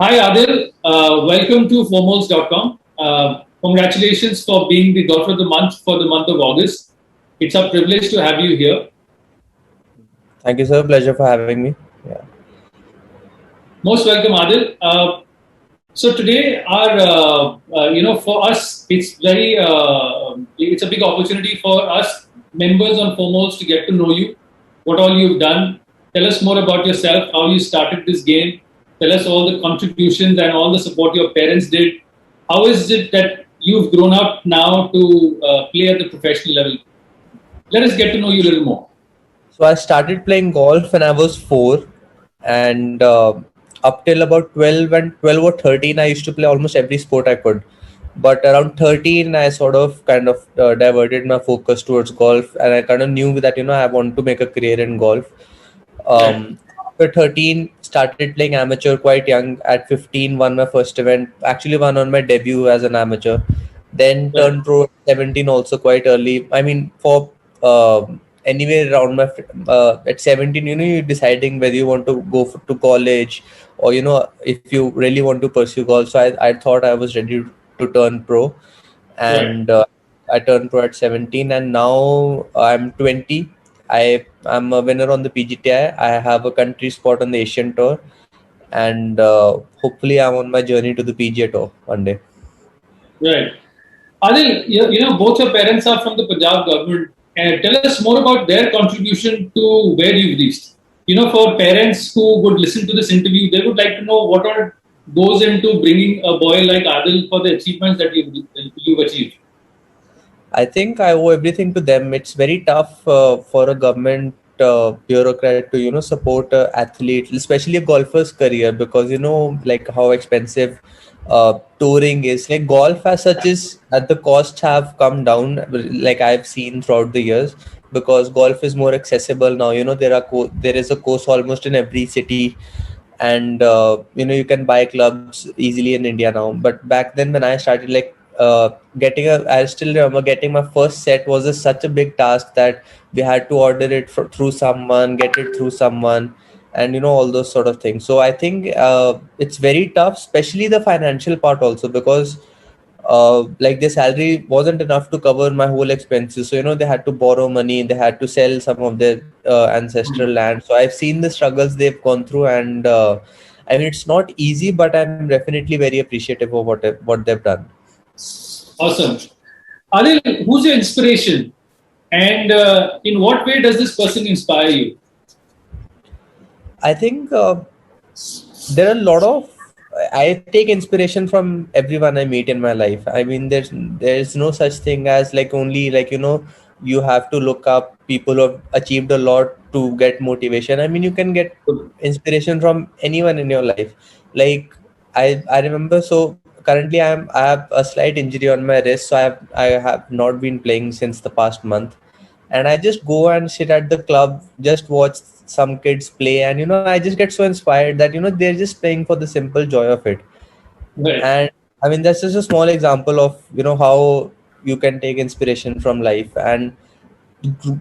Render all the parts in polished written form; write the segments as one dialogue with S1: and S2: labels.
S1: Hi, Adil. Welcome to 4moles.com. Congratulations for being the Golfer of the Month for the month of August. It's a privilege to have you here.
S2: Thank you, sir. Pleasure for having me. Yeah.
S1: Most welcome, Adil. So today, for us, it's a big opportunity for us members on 4moles to get to know you, what all you've done. Tell us more about yourself, how you started this game. Tell us all the contributions and all the support your parents did. How is it that you've grown up now to play at the professional level? Let us get to know you a little more.
S2: So I started playing golf when I was 4, and up till about 12 or 13, I used to play almost every sport I could. But around 13, I sort of kind of diverted my focus towards golf, and I kind of knew that I want to make a career in golf.
S1: Right,
S2: After 13, started playing amateur quite young. At 15, won my first event. Actually, won on my debut as an amateur. Then
S1: right,
S2: turned pro at 17, also quite early. I mean, for anywhere around at 17, you're deciding whether you want to to college, or if you really want to pursue golf. So I thought I was ready to turn pro,
S1: right.
S2: and I turned pro at 17, and now I'm 20. I'm a winner on the PGTI. I have a country spot on the Asian Tour, and hopefully I'm on my journey to the PGA Tour one day.
S1: Right. Adil, both your parents are from the Punjab government. And tell us more about their contribution to where you've reached. For parents who would listen to this interview, they would like to know what all goes into bringing a boy like Adil for the achievements that you've achieved.
S2: I think I owe everything to them. It's very tough for a government bureaucrat to support a athlete, especially a golfer's career, because like how expensive touring is. Like golf as such is that the costs have come down, like I've seen throughout the years, because golf is more accessible now. There is a course almost in every city, and you can buy clubs easily in India now. But back then when I started, like I still remember getting my first set was such a big task that we had to order it through someone, get it through someone, and all those sort of things. So I think it's very tough, especially the financial part also, because like their salary wasn't enough to cover my whole expenses. So they had to borrow money, they had to sell some of their ancestral land. So I've seen the struggles they've gone through, and I mean, it's not easy, but I'm definitely very appreciative of what they've done.
S1: Awesome. Adil, who's your inspiration? And in what way does this person inspire you?
S2: I think there are a lot of I take inspiration from everyone I meet in my life. I mean, there's no such thing as like only like you have to look up people who have achieved a lot to get motivation. I mean, you can get inspiration from anyone in your life. Like I remember, so currently I have a slight injury on my wrist, so I have not been playing since the past month, and I just go and sit at the club, just watch some kids play, and I just get so inspired that they're just playing for the simple joy of it.
S1: Right.
S2: And I mean, that's just a small example of how you can take inspiration from life. And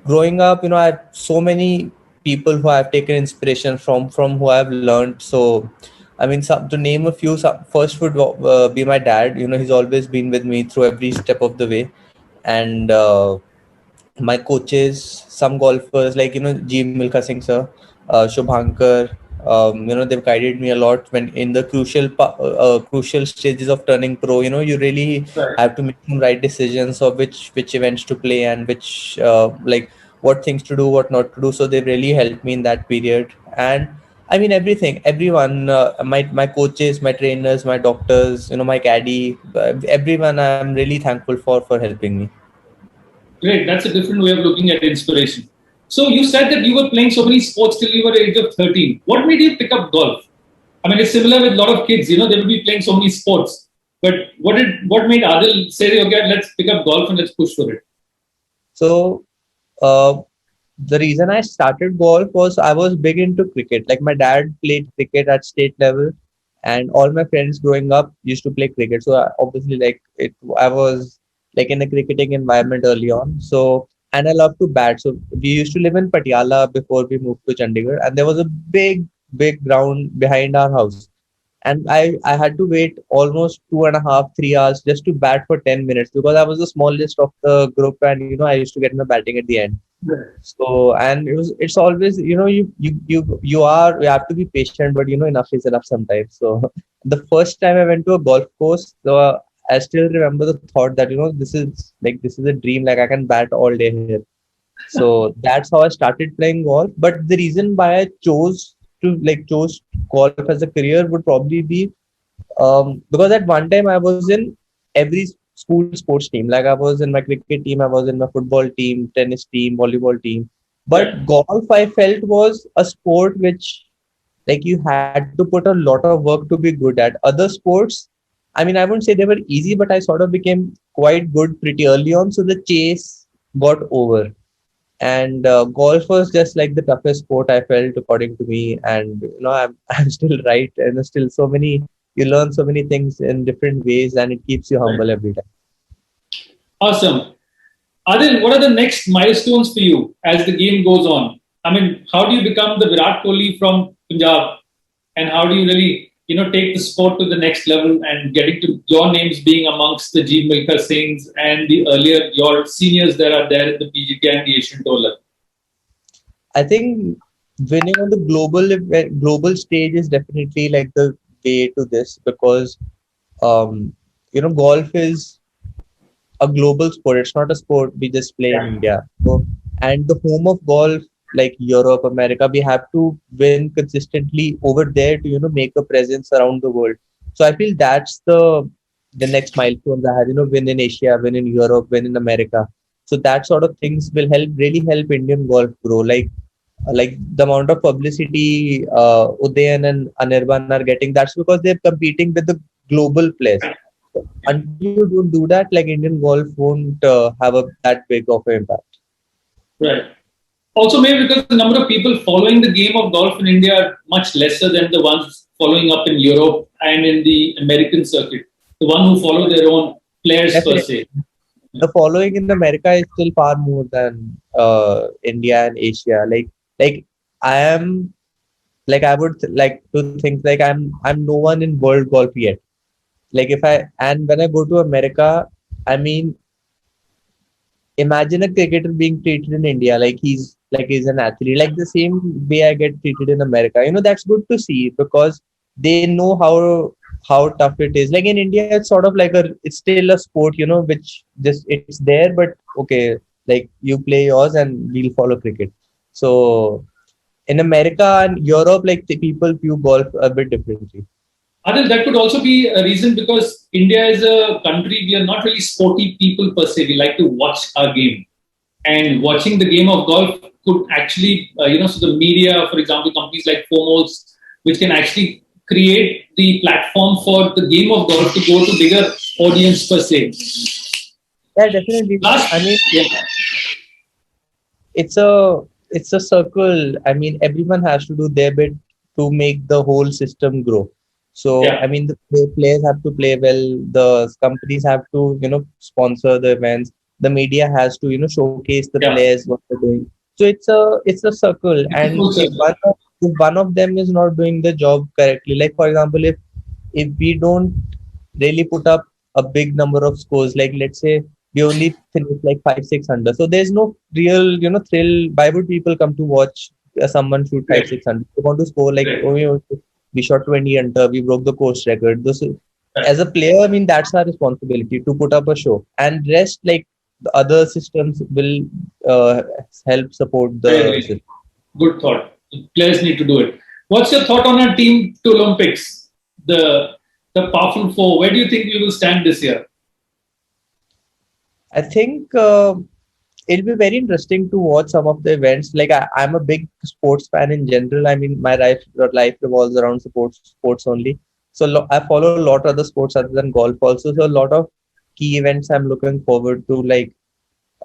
S2: growing up, I have so many people who I've taken inspiration from who I've learned. So I mean, to name a few, first would be my dad. He's always been with me through every step of the way. And my coaches, some golfers like G Milkha Singh sir, Shubhankar, they've guided me a lot when in the crucial stages of turning pro. You really
S1: Right.
S2: have to make some right decisions of which events to play, and which like what things to do, what not to do. So they really helped me in that period. And I mean, everyone, my coaches, my trainers, my doctors, my caddy, everyone, I'm really thankful for helping me.
S1: Great. That's a different way of looking at inspiration. So you said that you were playing so many sports till you were age of 13. What made you pick up golf? I mean, it's similar with a lot of kids. They will be playing so many sports. But what made Adil say, okay, let's pick up golf and let's push for it?
S2: So uh, the reason I started golf was I was big into cricket. Like my dad played cricket at state level, and all my friends growing up used to play cricket. So obviously, like I was like in a cricketing environment early on. So and I love to bat. So we used to live in Patiala before we moved to Chandigarh, and there was a big ground behind our house. and I had to wait almost 2.5, 3 hours just to bat for 10 minutes because I was the smallest of the group, and I used to get my batting at the end.
S1: Right.
S2: So, and it's always, you have to be patient, but enough is enough sometimes. So the first time I went to a golf course, I still remember the thought that this is a dream, like I can bat all day here. So that's how I started playing golf. But the reason why I chose golf as a career would probably be because at one time I was in every school sports team. Like I was in my cricket team, I was in my football team, tennis team, volleyball team.
S1: Right.
S2: But golf, I felt, was a sport which, like, you had to put a lot of work to be good at. Other sports, I mean, I wouldn't say they were easy, but I sort of became quite good pretty early on. So the chase got over. And golf was just like the toughest sport I felt, according to me. And I'm still right, and there's still so many. You learn so many things in different ways, and it keeps you
S1: Right.
S2: humble every time.
S1: Awesome. Adil, what are the next milestones for you as the game goes on? I mean, how do you become the Virat Kohli from Punjab, and how do you really, take the sport to the next level and getting to your names being amongst the Jeev Milkha Singhs and the earlier your seniors that are there in the PGK and the Asian Tour level?
S2: I think winning on the global stage is definitely like the way to this because golf is a global sport. It's not a sport we just play in
S1: Yeah.
S2: India. So, and the home of golf, like Europe, America, we have to win consistently over there to make a presence around the world. So I feel that's the next milestone I have. Win in Asia, win in Europe, win in America. So that sort of things will really help Indian golf grow. Like the amount of publicity Udayan and Anirban are getting, that's because they're competing with the global players. Until you don't do that, like Indian golf won't have that big of an impact.
S1: Right. Also, maybe because the number of people following the game of golf in India are much lesser than the ones following up in Europe and in the American circuit. The one who follow their own players per
S2: Definitely,
S1: se.
S2: the following in America is still far more than India and Asia. Like I am, like I would like to think like I'm no one in world golf yet. Like if I and when I go to America, I mean, imagine a cricketer being treated in India like he's an athlete, like the same way I get treated in America. That's good to see because they know how tough it is. Like in India, it's sort of like it's still a sport, which just it's there, but okay, like you play yours and we'll follow cricket. So in America and Europe, like the people view golf a bit differently.
S1: Adil, that could also be a reason because India is a country, we are not really sporty people per se. We like to watch our game. And watching the game of golf could actually, so the media, for example, companies like 4moles, which can actually create the platform for the game of golf to go to bigger audience per se.
S2: Yeah, definitely. I
S1: Last,
S2: mean,
S1: yeah,
S2: it's a circle. I mean, everyone has to do their bit to make the whole system grow. So I
S1: yeah,
S2: mean, the players have to play well. The companies have to sponsor the events. The media has to showcase the
S1: yeah.
S2: players what they're doing. So it's a circle,
S1: It's a
S2: and
S1: full circle.
S2: if one of them is not doing the job correctly, like for example, if we don't really put up a big number of scores, like let's say we only finish like 5 6 under, so there's no real thrill. Why would people come to watch someone shoot five
S1: Correct,
S2: six under? They want to score like,
S1: correct,
S2: oh, we shot 20 under, we broke the course record. As
S1: correct.
S2: a player, I mean, that's our responsibility to put up a show, and rest, like the other systems will uh, help support
S1: I
S2: the
S1: agree.
S2: system.
S1: Good thought. The players need to do it. What's your thought on our team to Olympics? The powerful four. Where do you think we will stand this year?
S2: I think it'll be very interesting to watch some of the events. Like I'm a big sports fan in general. I mean, my life revolves around sports only. So I follow a lot of other sports other than golf also. So a lot of key events I'm looking forward to. Like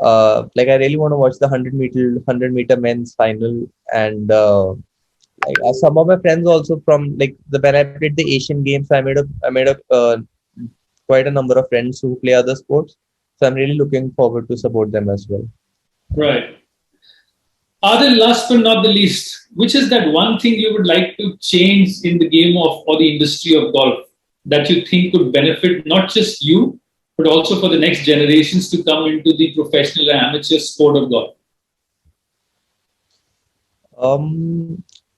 S2: I really want to watch the 100-meter men's final, and some of my friends also from like the when I played the Asian Games, I made a quite a number of friends who play other sports. So I'm really looking forward to support them as well.
S1: Right. Adil, last but not the least, which is that one thing you would like to change in the game of or the industry of golf that you think could benefit not just you, but also for the next generations to come into the professional and amateur sport of golf?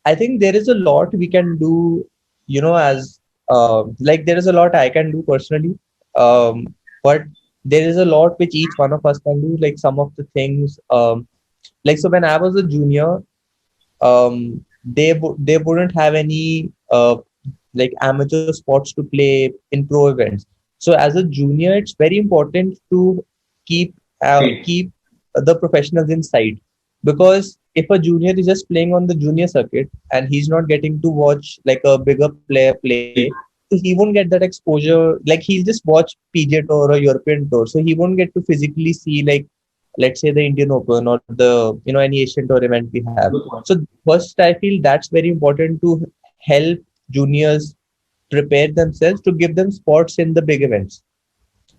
S2: I think there is a lot we can do, as like there is a lot I can do personally, but there is a lot which each one of us can do. Like some of the things, like so when I was a junior, they wouldn't have any like amateur sports to play in pro events. So as a junior, it's very important to keep
S1: Okay.
S2: keep the professionals in sight, because if a junior is just playing on the junior circuit and he's not getting to watch like a bigger player play, so he won't get that exposure. Like he'll just watch PGA Tour or European Tour, so he won't get to physically see, like, let's say, the Indian Open or the any Asian tournament we have.
S1: Good point.
S2: So first, I feel that's very important to help juniors prepare themselves to give them spots in the big events.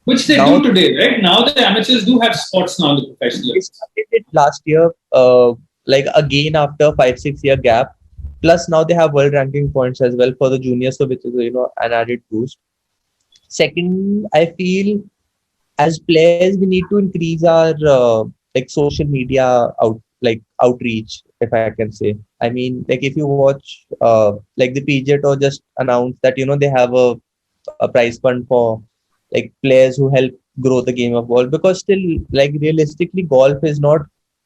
S1: Which they
S2: Now
S1: do today, right? Now the amateurs do have spots now in the professional
S2: they
S1: level.
S2: started it last year, like again after 5-6 year gap. Plus now they have world ranking points as well for the juniors, so which is an added boost. Second, I feel as players we need to increase our like social media outreach, if I can say. I mean, like if you watch like the PGA Tour just announced that they have a prize fund for like players who help grow the game of golf, because still, like, realistically golf is not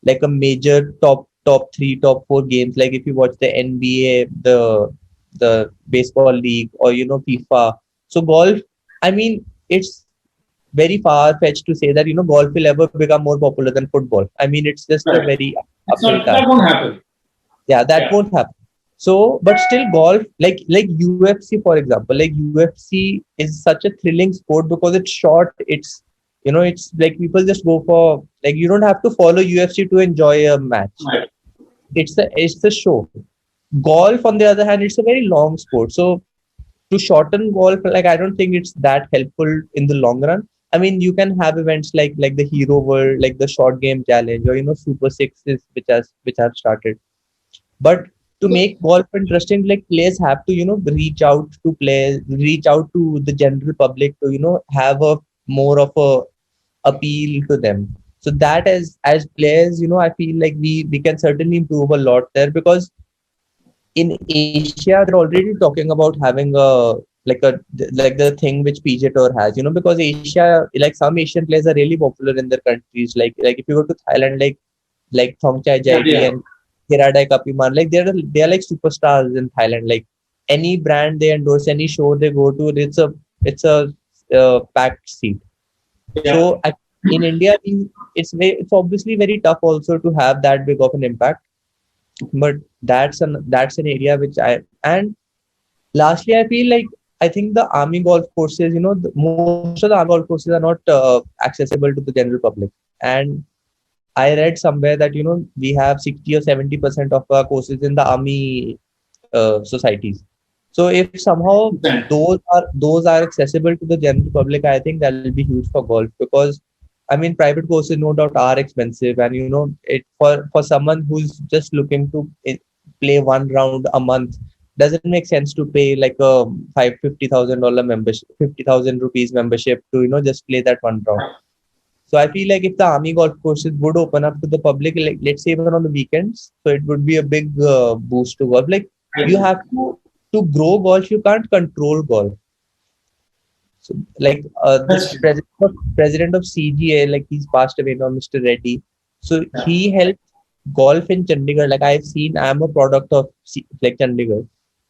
S2: like a major top 3 top 4 games. Like if you watch the NBA, the baseball league, or FIFA. So golf, I mean, it's very far fetched to say that golf will ever become more popular than football. I mean, it's just a
S1: Right.
S2: very
S1: It's
S2: uphill
S1: not,
S2: task.
S1: that won't happen.
S2: Yeah, that
S1: Yeah.
S2: won't happen. So, but still, golf, like UFC, for example, like UFC is such a thrilling sport because it's short. It's like people just go for, like, you don't have to follow UFC to enjoy a match.
S1: Right.
S2: It's a show. Golf, on the other hand, it's a very long sport. So to shorten golf, like, I don't think it's that helpful in the long run. I mean, you can have events like the Hero World, like the Short Game Challenge, or Super Sixes, which have started. But to make golf interesting, like, players have to reach out to the general public to have a more of a appeal to them. So that, as players, I feel like we can certainly improve a lot there, because in Asia they're already talking about having like the thing which PGA Tour has, because Asia, like, some Asian players are really popular in their countries. Like if you go to Thailand, like Thongchai
S1: Yeah,
S2: Jaiti
S1: yeah.
S2: and Hiradai Kapiman, like they're like superstars in Thailand. Like any brand they endorse, any show they go to, it's a packed seat.
S1: Yeah.
S2: So in India, it's obviously very tough also to have that big of an impact. But that's an area which and lastly, I feel like, I think the army golf courses, most of the army golf courses are not accessible to the general public. And I read somewhere that we have 60 or 70% of our courses in the army societies. So if somehow
S1: Okay.
S2: those are accessible to the general public, I think that will be huge for golf, because I mean, private courses no doubt are expensive, and it for someone who's just looking to play one round a month, doesn't make sense to pay like a $50,000 membership, 50,000 rupees membership to just play that one round. So I feel like if the army golf courses would open up to the public, like, let's say, even on the weekends, so it would be a big boost to golf. Like, you have to grow golf, you can't control golf. So, like, this
S1: That's true.
S2: president of CGA, like, he's passed away now, Mr. Reddy. So
S1: Yeah.
S2: he helped golf in Chandigarh. Like, I'm a product of like Chandigarh,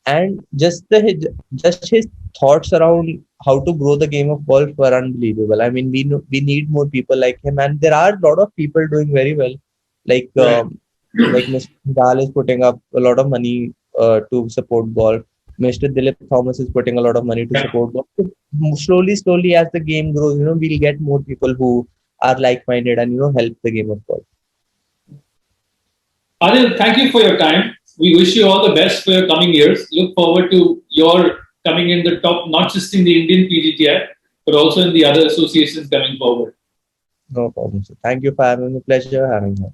S2: and just his thoughts around how to grow the game of golf were unbelievable. I mean, we need more people like him, and there are a lot of people doing very well. Like
S1: Right.
S2: Mr. Dal is putting up a lot of money to support golf. Mr. Dilip Thomas is putting a lot of money to
S1: Yeah.
S2: support golf. So slowly, as the game grows, we'll get more people who are like-minded and help the game of golf.
S1: Adil, thank you for your time. We wish you all the best for your coming years. Look forward to your coming in the top, not just in the Indian PGTI, but also in the other associations coming forward.
S2: No problem. So thank you for having me. Pleasure having me.